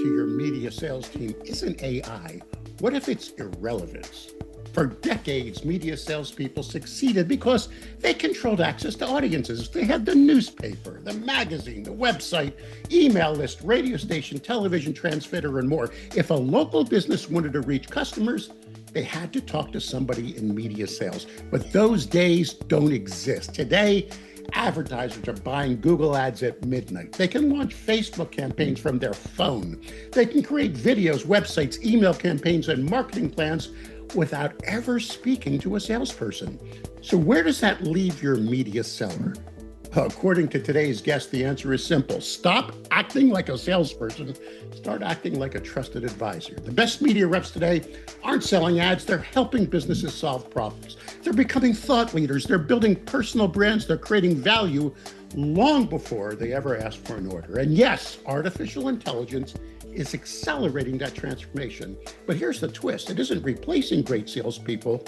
to your media sales team isn't AI? What if it's irrelevance? For decades, media salespeople succeeded because they controlled access to audiences. They had the newspaper, the magazine, the website, email list, radio station, television transmitter, and more. If a local business wanted to reach customers, they had to talk to somebody in media sales. But those days don't exist. Today, advertisers are buying Google ads at midnight. They can launch Facebook campaigns from their phone. They can create videos, websites, email campaigns, and marketing plans without ever speaking to a salesperson. So where does that leave your media seller? According to today's guest, the answer is simple. Stop acting like a salesperson. Start acting like a trusted advisor. The best media reps today aren't selling ads. They're helping businesses solve problems. They're becoming thought leaders. They're building personal brands. They're creating value long before they ever ask for an order. And yes, artificial intelligence is accelerating that transformation. But here's the twist. It isn't replacing great salespeople.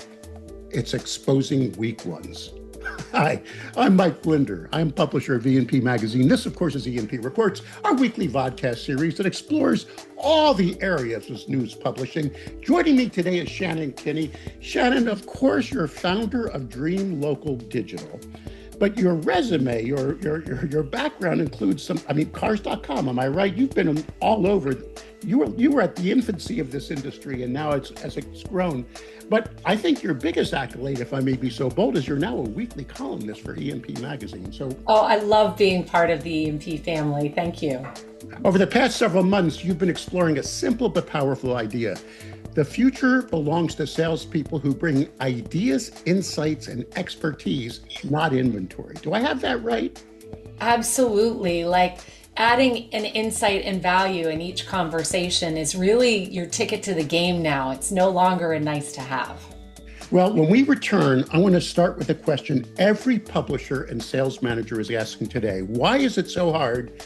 It's exposing weak ones. Hi, I'm Mike Blinder. I'm publisher of E&P Magazine. This, of course, is E&P Reports, our weekly vodcast series that explores all the areas of news publishing. Joining me today is Shannon Kinney. Shannon, of course, you're founder of Dream Local Digital. But your resume, your background includes cars.com, am I right? You've been all over. You were at the infancy of this industry, and now as it's grown. But I think your biggest accolade, if I may be so bold, is you're now a weekly columnist for E&P Magazine. I love being part of the E&P family. Thank you. Over the past several months, you've been exploring a simple but powerful idea. The future belongs to salespeople who bring ideas, insights, and expertise, not inventory. Do I have that right? Absolutely. Like adding an insight and value in each conversation is really your ticket to the game now. It's no longer a nice to have. Well, when we return, I want to start with a question every publisher and sales manager is asking today. Why is it so hard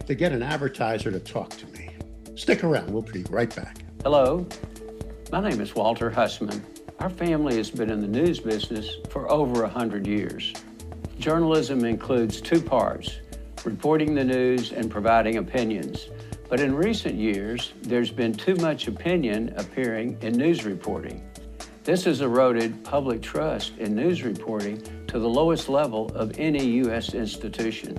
to get an advertiser to talk to me? Stick around. We'll be right back. Hello. My name is Walter Hussman. Our family has been in the news business for over 100 years. Journalism includes two parts, reporting the news and providing opinions. But in recent years, there's been too much opinion appearing in news reporting. This has eroded public trust in news reporting to the lowest level of any U.S. institution.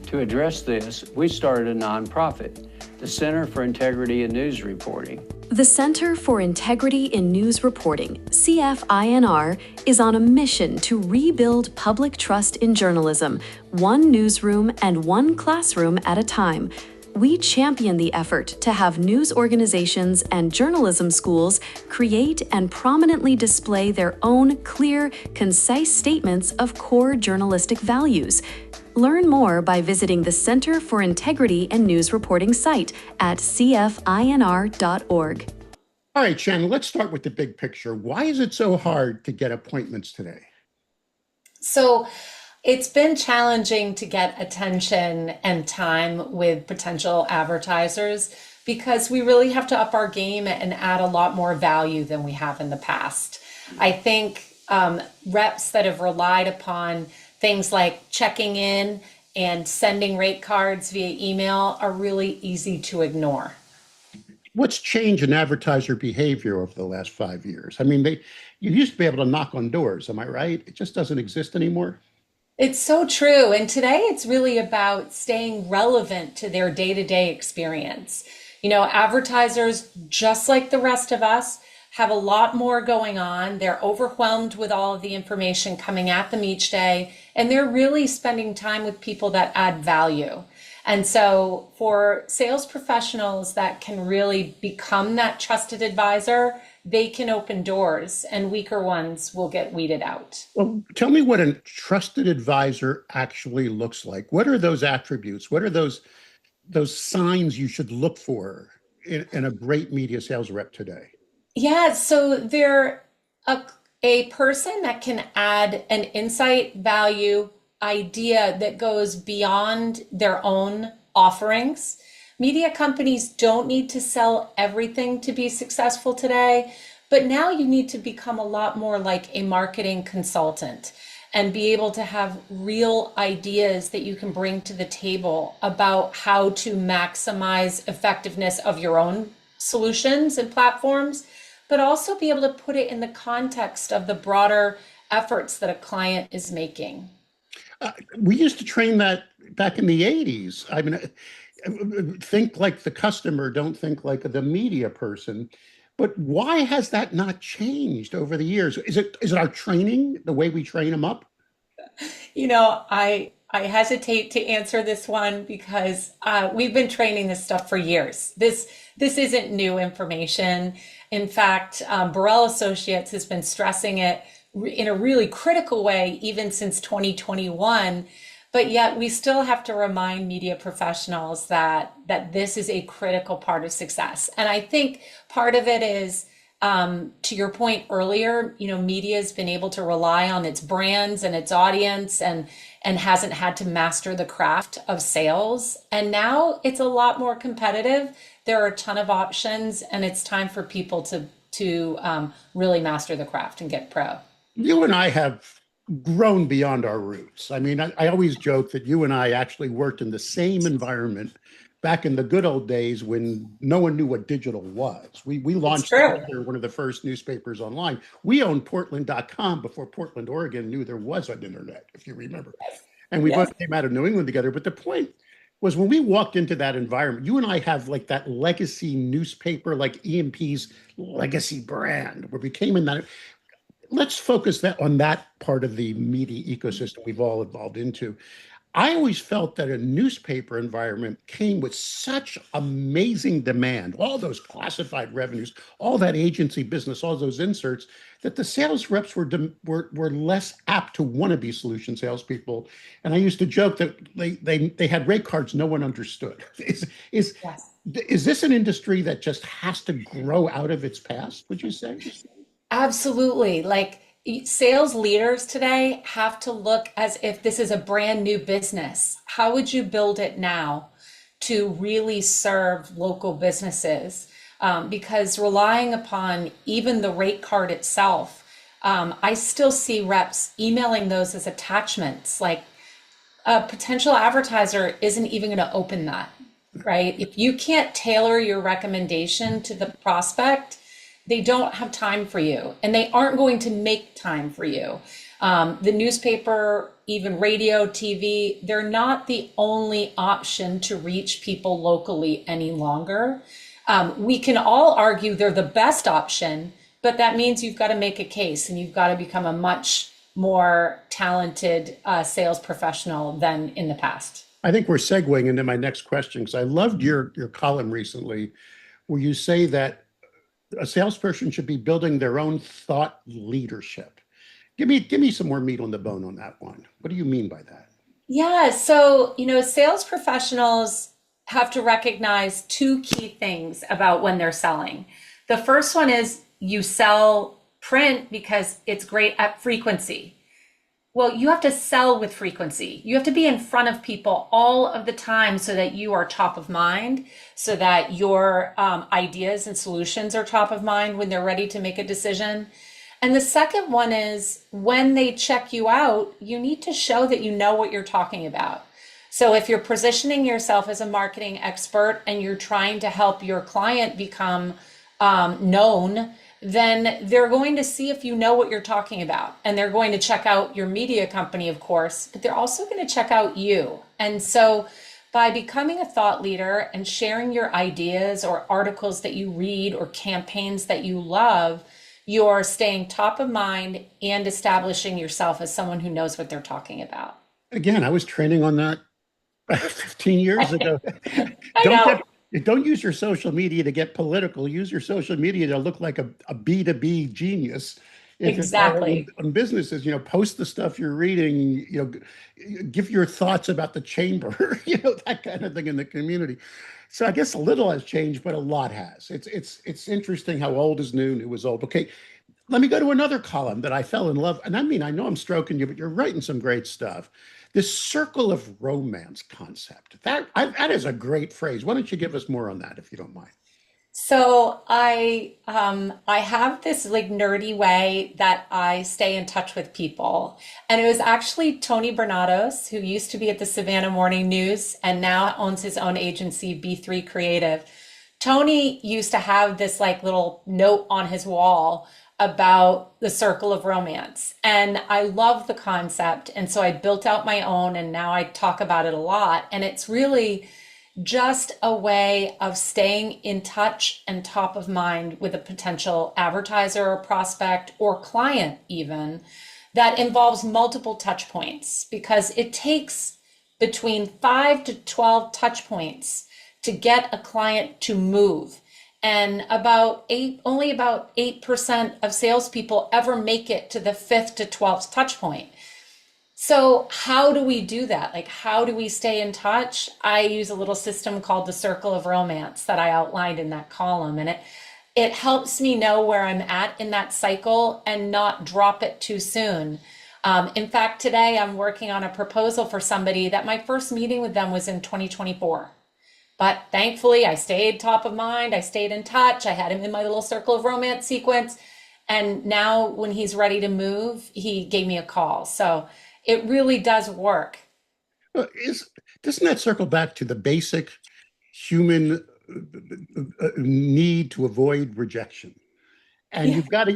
To address this, we started a nonprofit, the Center for Integrity in News Reporting. The Center for Integrity in News Reporting, CFINR, is on a mission to rebuild public trust in journalism, one newsroom and one classroom at a time. We champion the effort to have news organizations and journalism schools create and prominently display their own clear, concise statements of core journalistic values. Learn more by visiting the Center for Integrity and News Reporting site at cfinr.org. All right, Shannon, let's start with the big picture. Why is it so hard to get appointments today? So it's been challenging to get attention and time with potential advertisers because we really have to up our game and add a lot more value than we have in the past. I think reps that have relied upon things like checking in and sending rate cards via email are really easy to ignore. What's changed in advertiser behavior over the last 5 years? I mean, you used to be able to knock on doors, am I right? It just doesn't exist anymore. It's so true. And today it's really about staying relevant to their day-to-day experience. You know, advertisers, just like the rest of us, have a lot more going on. They're overwhelmed with all of the information coming at them each day, and they're really spending time with people that add value. And so for sales professionals that can really become that trusted advisor, they can open doors and weaker ones will get weeded out. Well, tell me what a trusted advisor actually looks like. What are those attributes? What are those signs you should look for in a great media sales rep today? Yeah, so they're a person that can add an insight, value, idea that goes beyond their own offerings. Media companies don't need to sell everything to be successful today, but now you need to become a lot more like a marketing consultant. and be able to have real ideas that you can bring to the table about how to maximize effectiveness of your own solutions and platforms, but also be able to put it in the context of the broader efforts that a client is making. We used to train that back in the 80s. I mean, think like the customer, don't think like the media person. But why has that not changed over the years? Is it our training, the way we train them up? I hesitate to answer this one because we've been training this stuff for years. This isn't new information. In fact, Burrell Associates has been stressing it in a really critical way even since 2021. But yet we still have to remind media professionals that this is a critical part of success. And I think part of it is, to your point earlier, media has been able to rely on its brands and its audience and hasn't had to master the craft of sales. And now it's a lot more competitive. There are a ton of options, and it's time for people to really master the craft and get pro. You and I have grown beyond our roots. I mean, I always joke that you and I actually worked in the same environment back in the good old days when no one knew what digital was. We It's launched true. together one of the first newspapers online. We owned Portland.com before Portland, Oregon knew there was an internet, if you remember. And we Yes. both came out of New England together. But the point was when we walked into that environment, you and I have like that legacy newspaper, like EMP's legacy brand, where we came in that. Let's focus that on that part of the media ecosystem we've all evolved into. I always felt that a newspaper environment came with such amazing demand, all those classified revenues, all that agency business, all those inserts, that the sales reps were less apt to want to be solution salespeople. And I used to joke that they had rate cards no one understood. Is Yes. is this an industry that just has to grow out of its past, would you say? Absolutely. Like sales leaders today have to look as if this is a brand new business. How would you build it now to really serve local businesses? Because relying upon even the rate card itself, I still see reps emailing those as attachments. Like a potential advertiser isn't even going to open that, right? If you can't tailor your recommendation to the prospect, they don't have time for you and they aren't going to make time for you. The newspaper, even radio, TV, they're not the only option to reach people locally any longer. We can all argue they're the best option, but that means you've got to make a case and you've got to become a much more talented sales professional than in the past. I think we're segueing into my next question because I loved your column recently where you say that a salesperson should be building their own thought leadership. Give me some more meat on the bone on that one. What do you mean by that? Yeah, so, sales professionals have to recognize two key things about when they're selling. The first one is you sell print because it's great at frequency. Well, you have to sell with frequency. You have to be in front of people all of the time so that you are top of mind, so that your ideas and solutions are top of mind when they're ready to make a decision. And the second one is when they check you out, you need to show that you know what you're talking about. So if you're positioning yourself as a marketing expert and you're trying to help your client become known, then they're going to see if you know what you're talking about. And they're going to check out your media company, of course, but they're also going to check out you. And so by becoming a thought leader and sharing your ideas or articles that you read or campaigns that you love, you're staying top of mind and establishing yourself as someone who knows what they're talking about. Again, I was training on that 15 years ago. I Don't know. get don't use your social media to get political. Use your social media to look like a B2B genius. If you're calling Exactly. on businesses, post the stuff you're reading, give your thoughts about the chamber, that kind of thing in the community. So I guess a little has changed, but a lot has. It's interesting how old is new, new is old. Okay, let me go to another column that I fell in love. And I mean, I know I'm stroking you, but you're writing some great stuff. This circle of romance concept. That is a great phrase. Why don't you give us more on that, if you don't mind? So I have this like nerdy way that I stay in touch with people. And it was actually Tony Bernados, who used to be at the Savannah Morning News and now owns his own agency, B3 Creative. Tony used to have this like little note on his wall about the circle of romance. And I love the concept. And so I built out my own and now I talk about it a lot. And it's really just a way of staying in touch and top of mind with a potential advertiser or prospect or client even that involves multiple touch points because it takes between 5 to 12 touch points to get a client to move. And only about 8% of salespeople ever make it to the 5th to 12th touch point. So how do we do that? Like, how do we stay in touch? I use a little system called the Circle of Romance that I outlined in that column. And it helps me know where I'm at in that cycle and not drop it too soon. In fact, today I'm working on a proposal for somebody that my first meeting with them was in 2024. But thankfully, I stayed top of mind. I stayed in touch. I had him in my little Circle of Romance sequence. And now when he's ready to move, he gave me a call. So it really does work. Doesn't that circle back to the basic human need to avoid rejection? And Yeah, you've got to,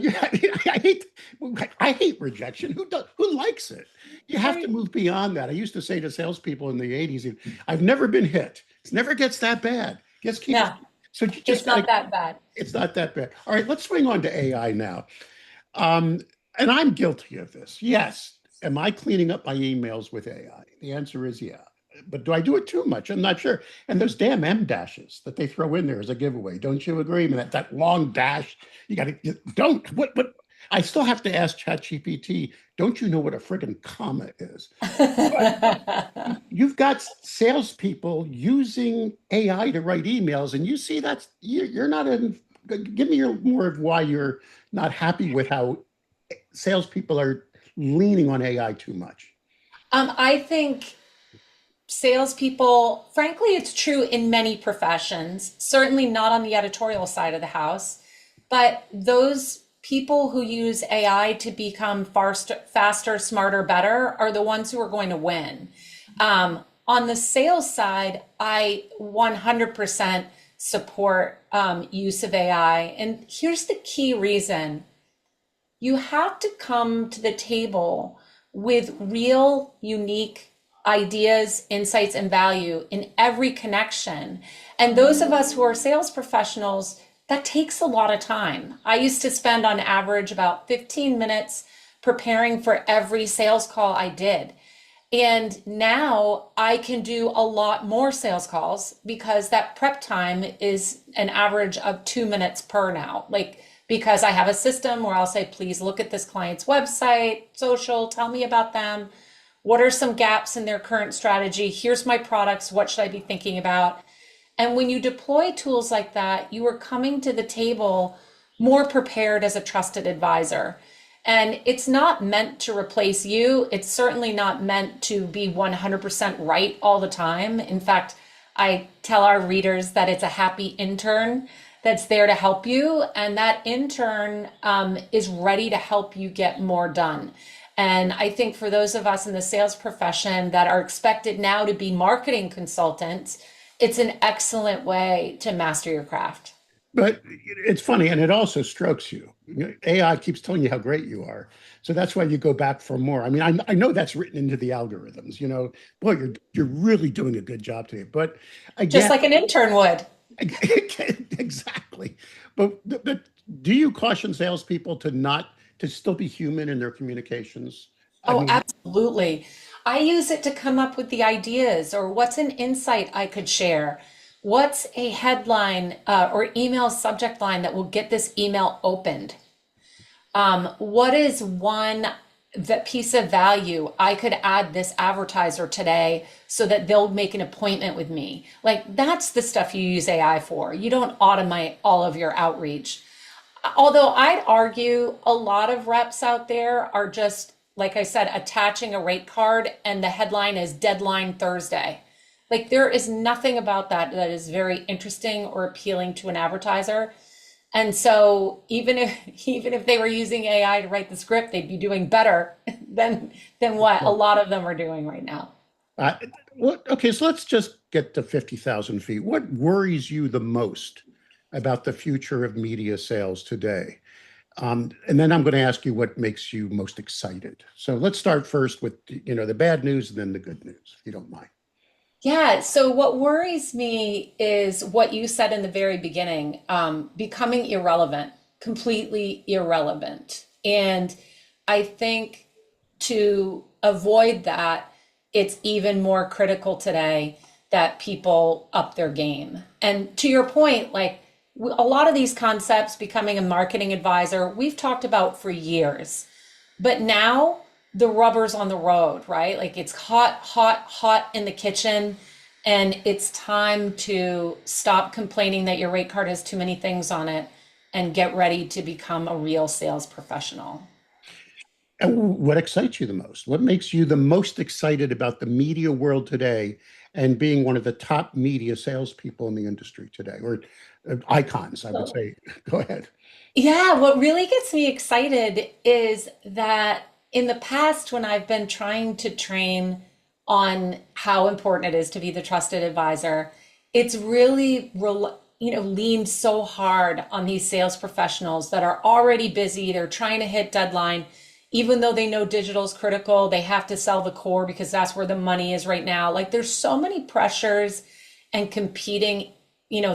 I hate rejection. Who likes it? You have to right. move beyond that. I used to say to salespeople in the 80s, I've never been hit. It never gets that bad. Just keep, No, so you it's just got not to, that bad. it's not that bad. All right, let's swing on to AI now. Um, and I'm guilty of this. Yes. Am I cleaning up my emails with AI? The answer is yeah. But do I do it too much? I'm not sure. And those damn M dashes that they throw in there as a giveaway. Don't you agree? I mean, that long dash, you got to, don't, what, I still have to ask ChatGPT, don't you know what a friggin' comma is? But you've got salespeople using AI to write emails, and you see that's, you're not in, give me more of why you're not happy with how salespeople are leaning on AI too much. I think salespeople, frankly, it's true in many professions, certainly not on the editorial side of the house, but those people who use AI to become faster, smarter, better are the ones who are going to win. On the sales side, I 100% support use of AI. And here's the key reason. You have to come to the table with real, unique ideas, insights, and value in every connection. And those of us who are sales professionals, that takes a lot of time. I used to spend on average about 15 minutes preparing for every sales call I did. And now I can do a lot more sales calls because that prep time is an average of 2 minutes per now. Like, because I have a system where I'll say, please look at this client's website, social, tell me about them. What are some gaps in their current strategy? Here's my products. What should I be thinking about? And when you deploy tools like that, you are coming to the table more prepared as a trusted advisor. And it's not meant to replace you. It's certainly not meant to be 100% right all the time. In fact, I tell our readers that it's a happy intern that's there to help you. And that intern is ready to help you get more done. And I think for those of us in the sales profession that are expected now to be marketing consultants, it's an excellent way to master your craft. But it's funny, and it also strokes you. AI keeps telling you how great you are. So that's why you go back for more. I mean, I know that's written into the algorithms, boy, you're really doing a good job today. But Just again, like an intern would. exactly. But do you caution salespeople to still be human in their communications? I Oh, mean, absolutely. I use it to come up with the ideas or what's an insight I could share. What's a headline or email subject line that will get this email opened? What is one that piece of value I could add this advertiser today so that they'll make an appointment with me? Like that's the stuff you use AI for. You don't automate all of your outreach. Although I'd argue a lot of reps out there are just, like I said, attaching a rate card and the headline is deadline Thursday. Like there is nothing about that that is very interesting or appealing to an advertiser. And so even if they were using AI to write the script, they'd be doing better than what a lot of them are doing right now. Uh, okay, so let's just get to 50,000 feet. What worries you the most about the future of media sales today? And then I'm going to ask you what makes you most excited. So let's start first with, the bad news and then the good news, if you don't mind. Yeah, so what worries me is what you said in the very beginning, becoming irrelevant, completely irrelevant. And I think to avoid that, it's even more critical today that people up their game. And to your point, like a lot of these concepts, becoming a marketing advisor, we've talked about for years. But now the rubber's on the road, right? Like it's hot, hot, hot in the kitchen. And it's time to stop complaining that your rate card has too many things on it and get ready to become a real sales professional. And what excites you the most? What makes you the most excited about the media world today and being one of the top media salespeople in the industry today, or icons, I would say? Go ahead. Yeah, what really gets me excited is that in the past, when I've been trying to train on how important it is to be the trusted advisor, it's really, leaned so hard on these sales professionals that are already busy. They're trying to hit deadline. Even though they know digital is critical, they have to sell the core because that's where the money is right now. Like there's so many pressures and competing,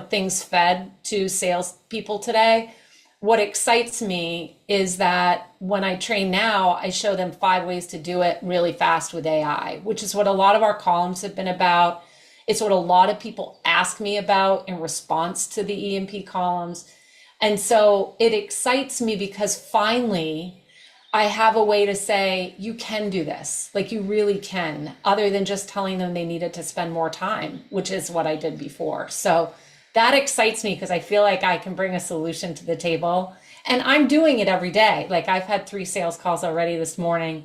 things fed to salespeople today. What excites me is that when I train now, I show them 5 ways to do it really fast with AI, which is what a lot of our columns have been about. It's what a lot of people ask me about in response to the E&P columns. And so it excites me because finally I have a way to say, you can do this. Like you really can, other than just telling them they needed to spend more time, which is what I did before. So that excites me because I feel like I can bring a solution to the table. And I'm doing it every day. Like I've had 3 sales calls already this morning.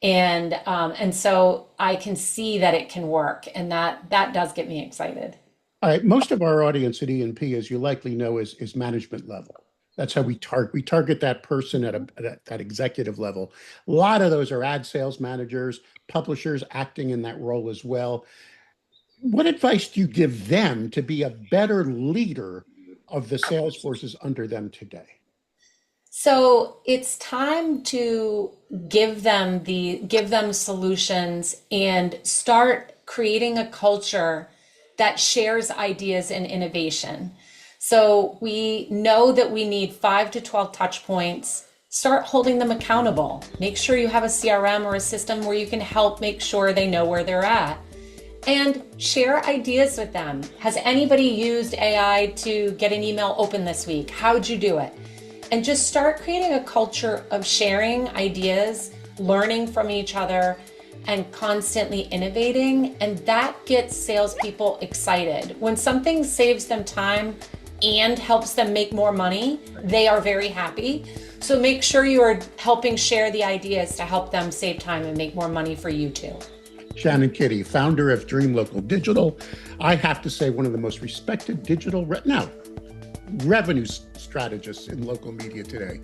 And so I can see that it can work. And that does get me excited. All right, most of our audience at E&P, as you likely know, is management level. That's how we target that person at that executive level. A lot of those are ad sales managers, publishers acting in that role as well. What advice do you give them to be a better leader of the sales forces under them today? So it's time to give them solutions and start creating a culture that shares ideas and innovation. So we know that we need 5 to 12 touch points. Start holding them accountable. Make sure you have a CRM or a system where you can help make sure they know where they're at. And share ideas with them. Has anybody used AI to get an email open this week? How'd you do it? And just start creating a culture of sharing ideas, learning from each other, and constantly innovating. And that gets salespeople excited. When something saves them time and helps them make more money, they are very happy. So make sure you are helping share the ideas to help them save time and make more money for you too. Shannon Kinney, founder of Dream Local Digital. I have to say, one of the most respected digital revenue strategists in local media today.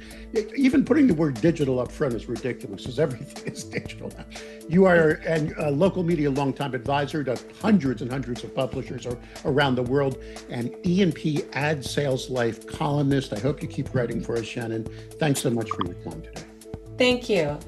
Even putting the word digital up front is ridiculous, because everything is digital now. You are a local media longtime advisor to hundreds and hundreds of publishers around the world, and E&P ad sales life columnist. I hope you keep writing for us, Shannon. Thanks so much for your time today. Thank you.